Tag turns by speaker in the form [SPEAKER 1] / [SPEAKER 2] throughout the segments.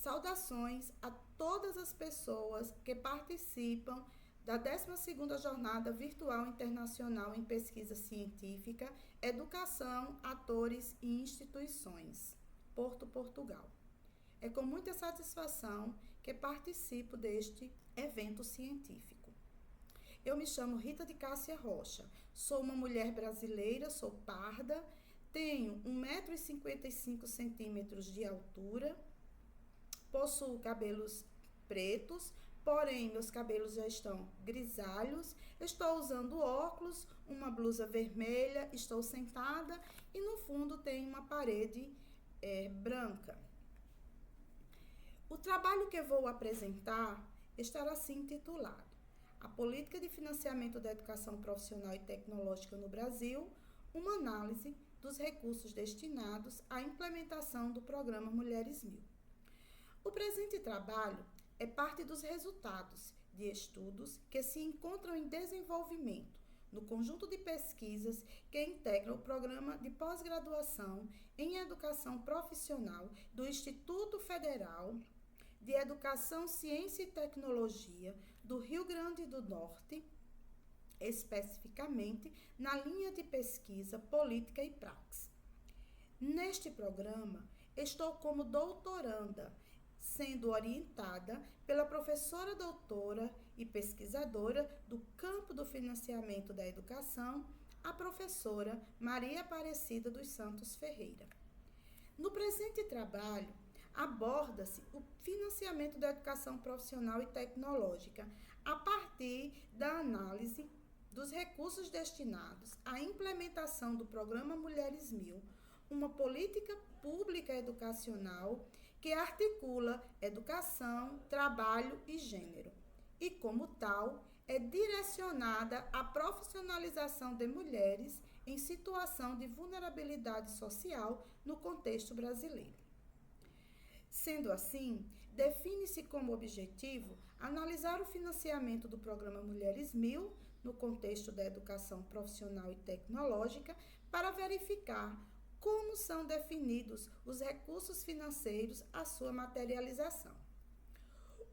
[SPEAKER 1] Saudações a todas as pessoas que participam da 12ª Jornada Virtual Internacional em Pesquisa Científica, Educação, Atores e Instituições, Porto, Portugal. É com muita satisfação que participo deste evento científico. Eu me chamo Rita de Cássia Rocha, sou uma mulher brasileira, sou parda, tenho 1,55 m de altura, possuo cabelos pretos, porém meus cabelos já estão grisalhos, estou usando óculos, uma blusa vermelha, estou sentada e no fundo tem uma parede branca. O trabalho que vou apresentar estará assim intitulado: A Política de Financiamento da Educação Profissional e Tecnológica no Brasil, uma análise dos recursos destinados à implementação do Programa Mulheres 1000. O presente trabalho é parte dos resultados de estudos que se encontram em desenvolvimento no conjunto de pesquisas que integram o Programa de Pós-Graduação em Educação Profissional do Instituto Federal de Educação, Ciência e Tecnologia do Rio Grande do Norte, especificamente na linha de pesquisa Política e Praxis. Neste programa, estou como doutoranda, sendo orientada pela professora doutora e pesquisadora do campo do financiamento da educação, a professora Maria Aparecida dos Santos Ferreira. No presente trabalho, aborda-se o financiamento da educação profissional e tecnológica a partir da análise dos recursos destinados à implementação do Programa Mulheres 1000, uma política pública educacional que articula educação, trabalho e gênero, e como tal, é direcionada à profissionalização de mulheres em situação de vulnerabilidade social no contexto brasileiro. Sendo assim, define-se como objetivo analisar o financiamento do Programa Mulheres 1000 no contexto da educação profissional e tecnológica para verificar como são definidos os recursos financeiros à sua materialização.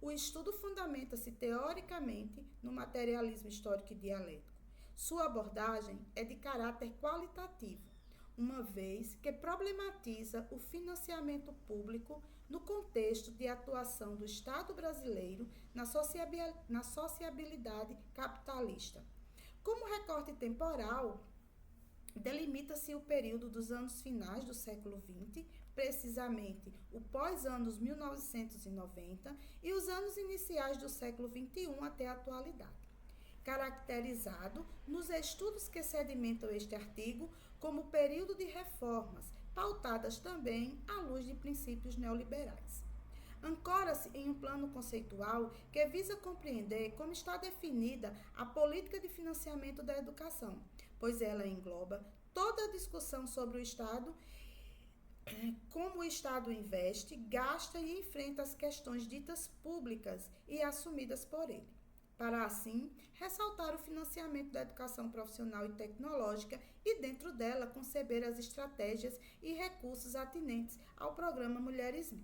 [SPEAKER 1] O estudo fundamenta-se teoricamente no materialismo histórico e dialético. Sua abordagem é de caráter qualitativo, uma vez que problematiza o financiamento público no contexto de atuação do Estado brasileiro na sociabilidade capitalista. Como recorte temporal, delimita-se o período dos anos finais do século XX, precisamente o pós-anos 1990 e os anos iniciais do século XXI até a atualidade, caracterizado nos estudos que sedimentam este artigo como período de reformas, pautadas também à luz de princípios neoliberais. Ancora-se em um plano conceitual que visa compreender como está definida a política de financiamento da educação, pois ela engloba toda a discussão sobre o Estado, como o Estado investe, gasta e enfrenta as questões ditas públicas e assumidas por ele, para assim ressaltar o financiamento da educação profissional e tecnológica e, dentro dela, conceber as estratégias e recursos atinentes ao Programa Mulheres 1000.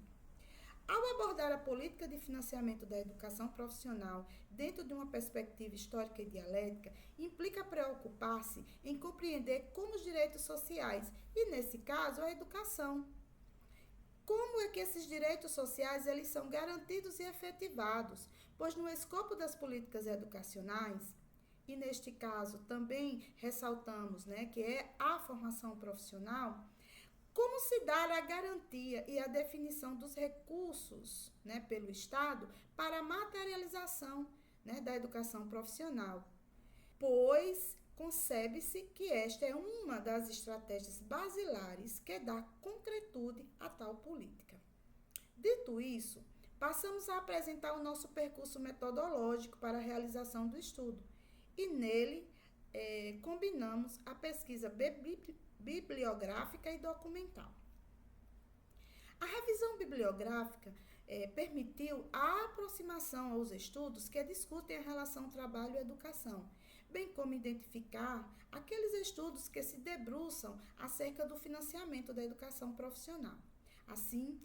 [SPEAKER 1] Ao abordar a política de financiamento da educação profissional dentro de uma perspectiva histórica e dialética, implica preocupar-se em compreender como os direitos sociais, e nesse caso a educação, como é que esses direitos sociais eles são garantidos e efetivados, pois no escopo das políticas educacionais, e neste caso também ressaltamos, que é a formação profissional, como se dá a garantia e a definição dos recursos pelo Estado para a materialização da educação profissional? Pois concebe-se que esta é uma das estratégias basilares que dá concretude a tal política. Dito isso, passamos a apresentar o nosso percurso metodológico para a realização do estudo e nele combinamos a pesquisa bibliográfica e documental. A revisão bibliográfica permitiu a aproximação aos estudos que discutem a relação trabalho-educação, bem como identificar aqueles estudos que se debruçam acerca do financiamento da educação profissional. Assim,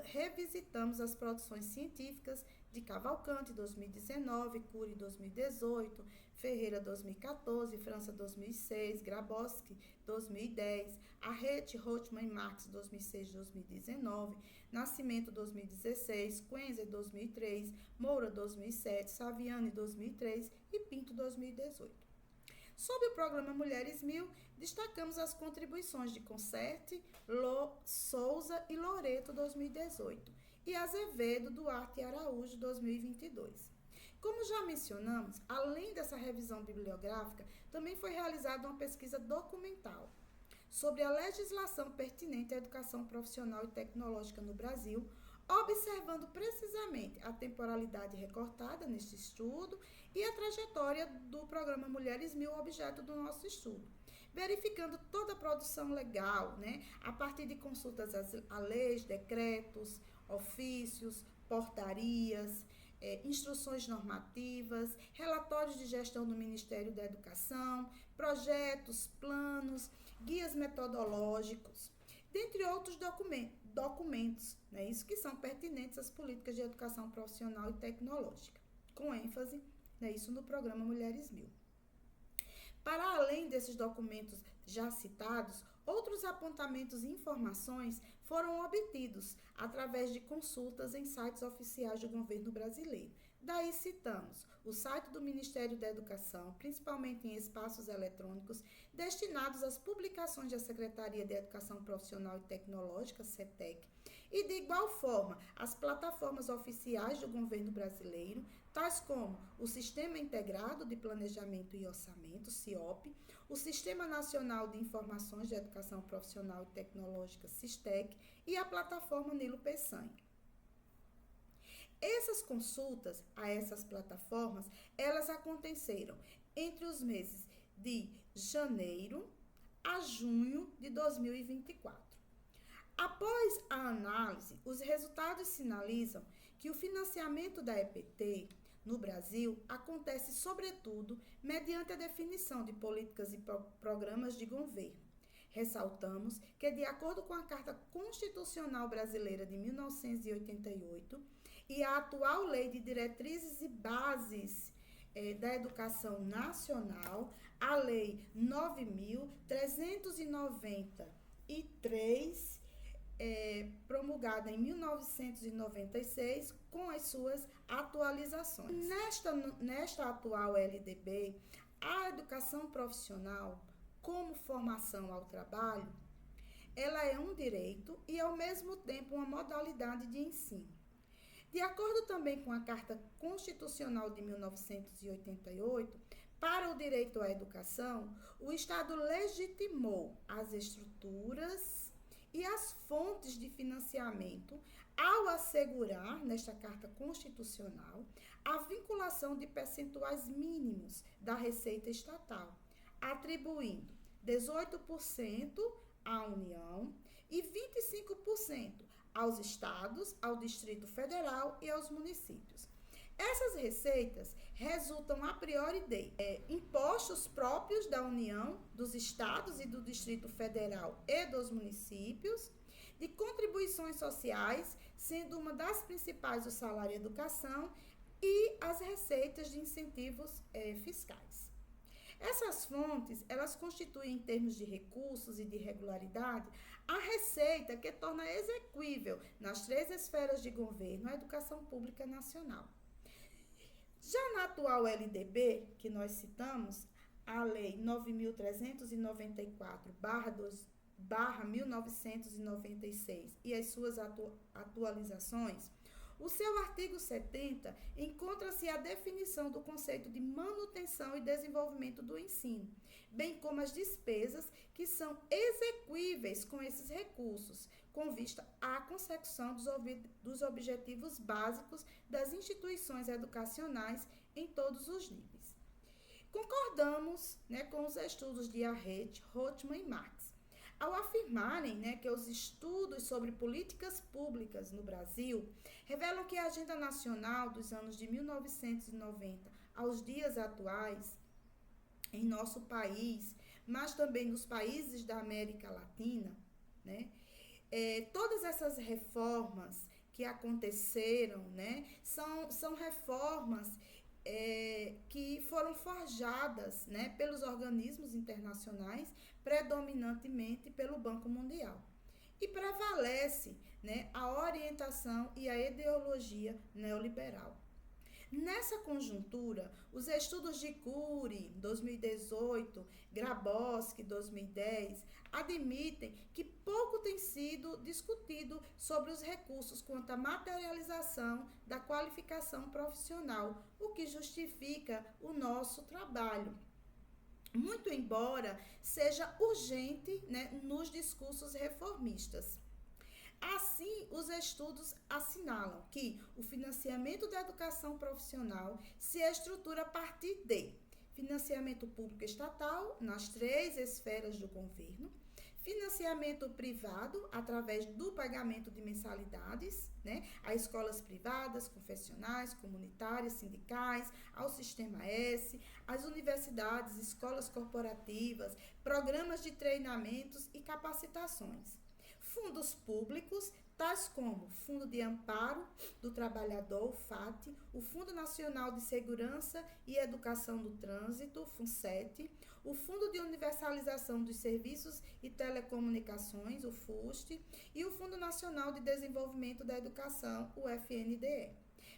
[SPEAKER 1] revisitamos as produções científicas de Cavalcante, 2019, Cury, 2018, Ferreira, 2014, França, 2006, Grabowski, 2010, Arrete, Rothman e Marx, 2006-2019, Nascimento, 2016, Quenzer, 2003, Moura, 2007, Saviani, 2003 e Pinto, 2018. Sob o programa Mulheres 1000, destacamos as contribuições de Conserte, Souza e Loreto, 2018, e Azevedo, Duarte e Araújo, 2022. Como já mencionamos, além dessa revisão bibliográfica, também foi realizada uma pesquisa documental sobre a legislação pertinente à educação profissional e tecnológica no Brasil, observando precisamente a temporalidade recortada neste estudo e a trajetória do programa Mulheres 1000, objeto do nosso estudo, verificando toda a produção legal, a partir de consultas a leis, decretos, ofícios, portarias, instruções normativas, relatórios de gestão do Ministério da Educação, projetos, planos, guias metodológicos, dentre outros documentos, isso que são pertinentes às políticas de educação profissional e tecnológica, com ênfase, isso no programa Mulheres 1000. Para além desses documentos já citados, outros apontamentos e informações foram obtidos através de consultas em sites oficiais do governo brasileiro. Daí citamos o site do Ministério da Educação, principalmente em espaços eletrônicos destinados às publicações da Secretaria de Educação Profissional e Tecnológica, SETEC, e de igual forma as plataformas oficiais do governo brasileiro, tais como o Sistema Integrado de Planejamento e Orçamento, SIOP, o Sistema Nacional de Informações de Educação Profissional e Tecnológica, SISTEC, e a plataforma Nilo Peçanha. Essas consultas a essas plataformas, elas aconteceram entre os meses de janeiro a junho de 2024. Após a análise, os resultados sinalizam que o financiamento da EPT no Brasil acontece, sobretudo, mediante a definição de políticas e programas de governo. Ressaltamos que, de acordo com a Carta Constitucional Brasileira de 1988 e a atual Lei de Diretrizes e Bases da Educação Nacional, a Lei 9.393, promulgada em 1996, com as suas atualizações. Nesta atual LDB, a educação profissional, como formação ao trabalho, ela é um direito e, ao mesmo tempo, uma modalidade de ensino. De acordo também com a Carta Constitucional de 1988, para o direito à educação, o Estado legitimou as estruturas e as fontes de financiamento ao assegurar, nesta Carta Constitucional, a vinculação de percentuais mínimos da receita estatal, atribuindo 18% à União e 25% aos estados, ao Distrito Federal e aos municípios. Essas receitas resultam a priori de impostos próprios da União, dos estados e do Distrito Federal e dos municípios, de contribuições sociais, sendo uma das principais o salário e educação, e as receitas de incentivos fiscais. Essas fontes, elas constituem, em termos de recursos e de regularidade, a receita que torna exequível nas 3 esferas de governo a educação pública nacional. Já na atual LDB, que nós citamos, a Lei 9.394/1996 e as suas atualizações, o seu artigo 70 encontra-se a definição do conceito de manutenção e desenvolvimento do ensino, bem como as despesas que são exequíveis com esses recursos, com vista à consecução dos objetivos básicos das instituições educacionais em todos os níveis. Concordamos, com os estudos de Arrete, Rothman e Marx, ao afirmarem, que os estudos sobre políticas públicas no Brasil revelam que a agenda nacional dos anos de 1990 aos dias atuais, em nosso país, mas também nos países da América Latina, Todas essas reformas que aconteceram, né, são reformas que foram forjadas, né, pelos organismos internacionais, predominantemente pelo Banco Mundial. E prevalece, né, a orientação e a ideologia neoliberal. Nessa conjuntura, os estudos de Cury, 2018, Grabowski, 2010, admitem que pouco tem sido discutido sobre os recursos quanto à materialização da qualificação profissional, o que justifica o nosso trabalho. Muito embora seja urgente, né, nos discursos reformistas. Assim, os estudos assinalam que o financiamento da educação profissional se estrutura a partir de financiamento público estatal nas 3 esferas do governo, financiamento privado através do pagamento de mensalidades, né, a escolas privadas, confessionais, comunitárias, sindicais, ao Sistema S, às universidades, escolas corporativas, programas de treinamentos e capacitações. Fundos públicos, tais como Fundo de Amparo do Trabalhador, o FAT, o Fundo Nacional de Segurança e Educação do Trânsito, FUNSET, o Fundo de Universalização dos Serviços e Telecomunicações, o FUST, e o Fundo Nacional de Desenvolvimento da Educação, o FNDE.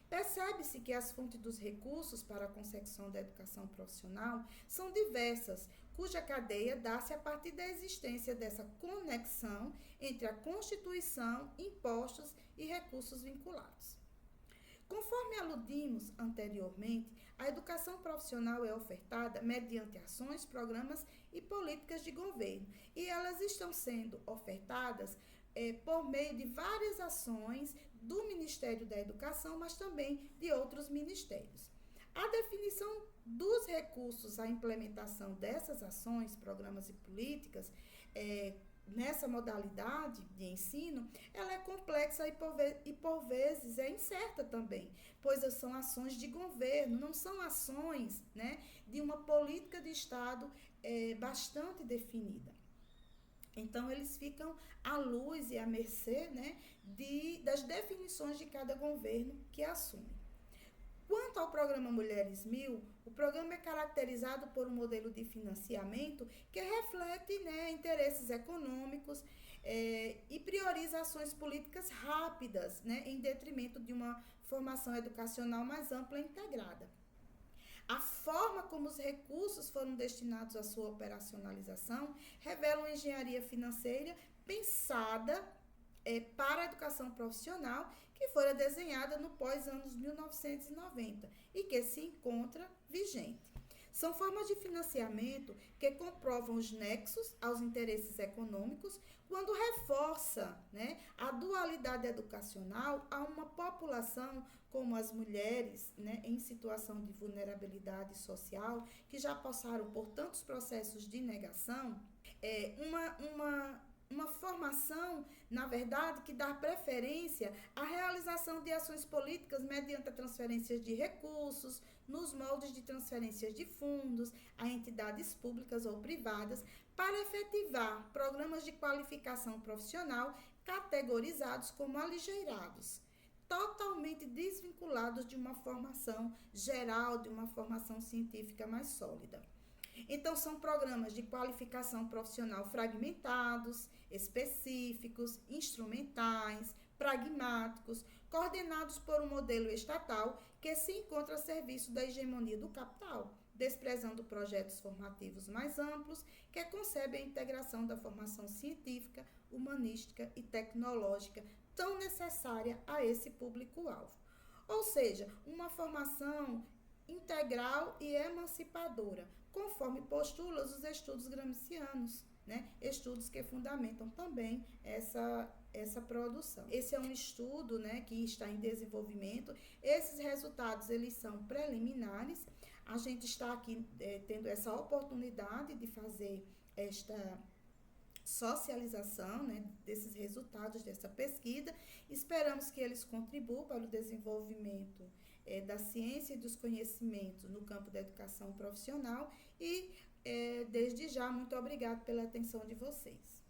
[SPEAKER 1] Percebe-se que as fontes dos recursos para a consecução da educação profissional são diversas, cuja cadeia dá-se a partir da existência dessa conexão entre a Constituição, impostos e recursos vinculados. Conforme aludimos anteriormente, a educação profissional é ofertada mediante ações, programas e políticas de governo, e elas estão sendo ofertadas por meio de várias ações do Ministério da Educação, mas também de outros ministérios. A definição dos recursos à implementação dessas ações, programas e políticas, nessa modalidade de ensino, ela é complexa e por vezes é incerta também, pois são ações de governo, não são ações, né, de uma política de Estado bastante definida. Então, eles ficam à luz e à mercê, né, das definições de cada governo que assume. Quanto ao programa Mulheres 1000, o programa é caracterizado por um modelo de financiamento que reflete, né, interesses econômicos e prioriza ações políticas rápidas, né, em detrimento de uma formação educacional mais ampla e integrada. A forma como os recursos foram destinados à sua operacionalização revela uma engenharia financeira pensada para a educação profissional que fora desenhada no pós-anos 1990 e que se encontra vigente. São formas de financiamento que comprovam os nexos aos interesses econômicos quando reforça, né, a dualidade educacional a uma população como as mulheres, né, em situação de vulnerabilidade social, que já passaram por tantos processos de negação, uma formação, na verdade, que dá preferência à realização de ações políticas mediante a transferência de recursos, nos moldes de transferências de fundos a entidades públicas ou privadas, para efetivar programas de qualificação profissional categorizados como aligeirados, totalmente desvinculados de uma formação geral, de uma formação científica mais sólida. Então, são programas de qualificação profissional fragmentados, específicos, instrumentais, pragmáticos, coordenados por um modelo estatal que se encontra a serviço da hegemonia do capital, desprezando projetos formativos mais amplos que concebem a integração da formação científica, humanística e tecnológica tão necessária a esse público-alvo. Ou seja, uma formação integral e emancipadora, conforme postulam os estudos gramscianos, né? Estudos que fundamentam também essa produção. Esse é um estudo, né, que está em desenvolvimento. Esses resultados, eles são preliminares. A gente está aqui tendo essa oportunidade de fazer esta socialização, né, desses resultados dessa pesquisa. Esperamos que eles contribuam para o desenvolvimento da ciência e dos conhecimentos no campo da educação profissional e, desde já, muito obrigada pela atenção de vocês.